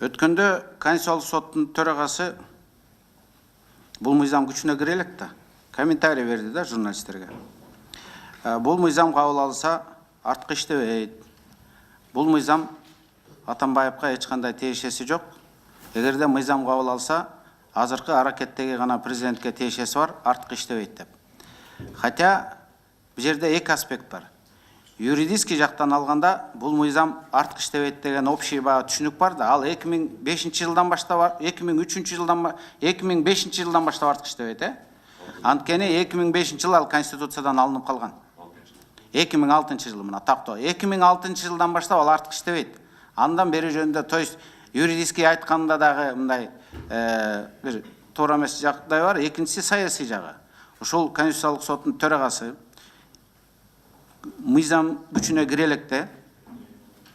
Өткөндө Конституциялык соттун төрагасы бул мыйзам күчүнө кире элек да, комментарий берди да журналисттерге. Бул мыйзам кабыл алынса, артык иштебейт. Бул мыйзам Атамбаевка эч кандай тиешеси жок. Эгерде мыйзам кабыл алса, азыркы аракеттеги гана президентке тиешеси бар, артык иштебейт деп. Хотя бул жерде эки аспект бар. Юридический жактан алганда бул мыйзам артык иштебейт деген общий түшүнүк бар да, ал 2005 жылдан баштап, 2005 жылдан баштап артык иштебейт, Анткени 2005 жыл ал Конституциядан алынып калган. 2006 жыл мына тактоо. 2006 жылдан баштап ал артык иштебейт. Андан бери жөнүндө, то есть юридический айтканда дагы мындай бир туура эмес жагдай бар, экинчиси саясий жагы. Ушул Конституциялык соттун төрагасы мыйзам күчүнө кире электе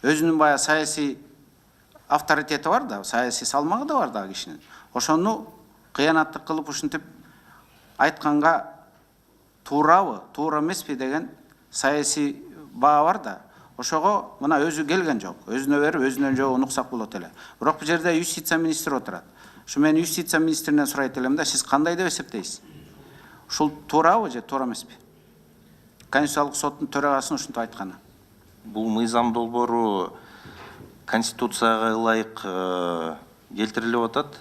өзүнүн бая саясий авторитети бар да, саясий салмагы да бар да кишинин. Ошону кыянаттык кылып ушинтип айтканга туурабы, туура эмеспи деген саясий баа бар да. Ошого мына өзү келген жок. Өзүнө берип, өзүнөн жообун уксак болот эле. Бирок бул жерде юстиция министри отурат. Ушу мен юстиция министринен сурайт элем да, сиз кандай деп эсептейсиз? Ушул туурабы же туура эмеспи? Конституциялык соттун төрагасынын ушинтип айтканы. Бул мыйзам долбоору Конституцияга ылайык келтирилип атат.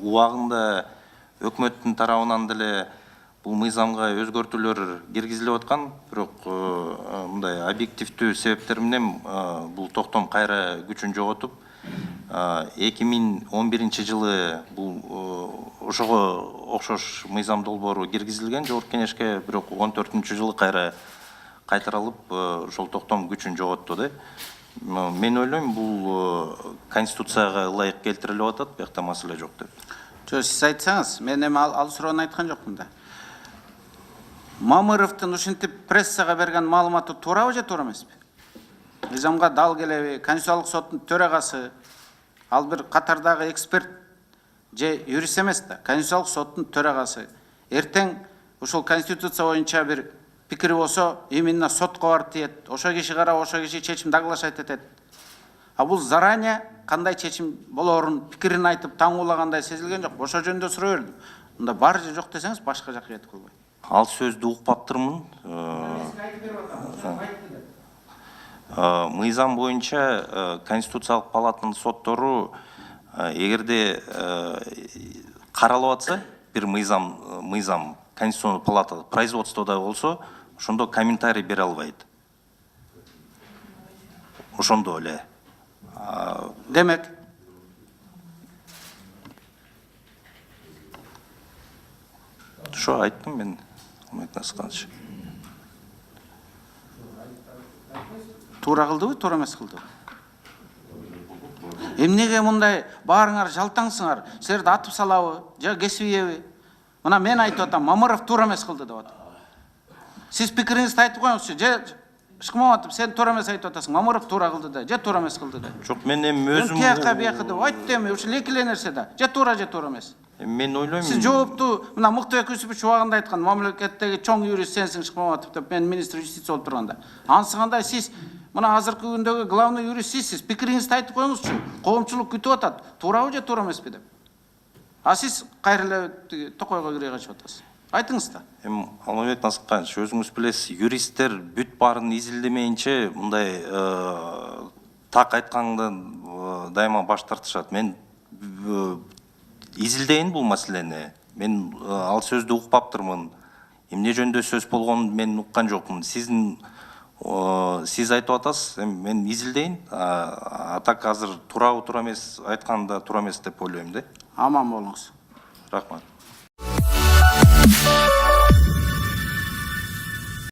Убагында өкмөттүн тарабынан деле бул мыйзамга өзгөртүүлөр киргизилип аткан, бирок мындай объективдүү себептер менен бул токтом кайра күчүн жоготуп, 2011 жылы бул ошого окшош мыйзам долбоору киргизилген Жогорку Кеңешке, бирок 14 жылы кайра кайтарылып, ошол токтом күчүн жоготту да. Мен ойлойм, бул Конституцияга ылайык келтирилип атат, биякта маселе жок деп. Жок, сиз айтсаңыз, мен эми ал суроону айткан жокмун да. Мамыровдун ушинтип прессага берген маалыматы туурабы же туура эмеспи? Мыйзамга дал келеби? Конституциялык соттун төрагасы ал бир катардагы эксперт же юрист эмес да, Конституциялык соттун төрагасы. Эртең ушул Конституция боюнча бир пикири болсо, именно сотко барып тиет. Ошо киши карап, ошо киши чечим соглашать этет. А бул заранее кандай чечим болоорун пикирин айтып таңуулагандай сезилген жок. Ошо жөнүндө суроо бердим. Мында бар же жок десеңиз, башка жакка кетип калбайт. Ал сөздү укпаптырмын. Мыйзам боюнча Конституциялык палатанын соттору эгерде каралып атса, бир мыйзам Конституциялык палата производстводо болсо, ошондо комментарий бере албайт. Ошондо эле. Демек, ошо айттым мен. Туура кылдыбы, туура эмес кылдыбы? Эмнеге мындай баарыңар жалтаңсыңар? Силерди атып салабы, же кесибиеби? Мына мен айтып атам, Мамыров туура эмес кылды деп атам. Сиз пикириңизди айтып коюңузчу, же Ишкмаматов, сен туура эмес айтып атасың, Мамыров туура кылды да, же туура эмес кылды да. Жок, мен эми өзүм Тияка бияка деп айтты эми, ушул эки эле нерсе да. Же туура эмес. Мен ойлойм. Сиз жоопту мына Мыктыбек Юсупович убагында айткан, мамлекеттеги чоң юрист сенсиң Ишкмаматов деп, мен министр юстиция болуп турганда. Ансыгандай сиз мына азыркы күндөгү главный юрист сиз пикириңизди айтып коюңузчу. Коомчулук күтүп атат. Туурабы же туура эмеспи деп. А сиз кайра эле токойго кире качып атасыз. Айтыңыз да. Алмабек Насыпканович, өзүңүз билесиз, юристтер бүт баарын изилдемейинче мындай так айткандан дайыма баш тартышат. Мен изилдейин бул маселени. Мен ал сөздү укпаптырмын. Эмне жөнүндө сөз болгонун мен уккан жокмун. Сиз айтып атасыз, мен изилдейин. А так азыр туурабы туура эмес айтканда туура эмес деп ойлойм да. Аман болуңуз. Рахмат.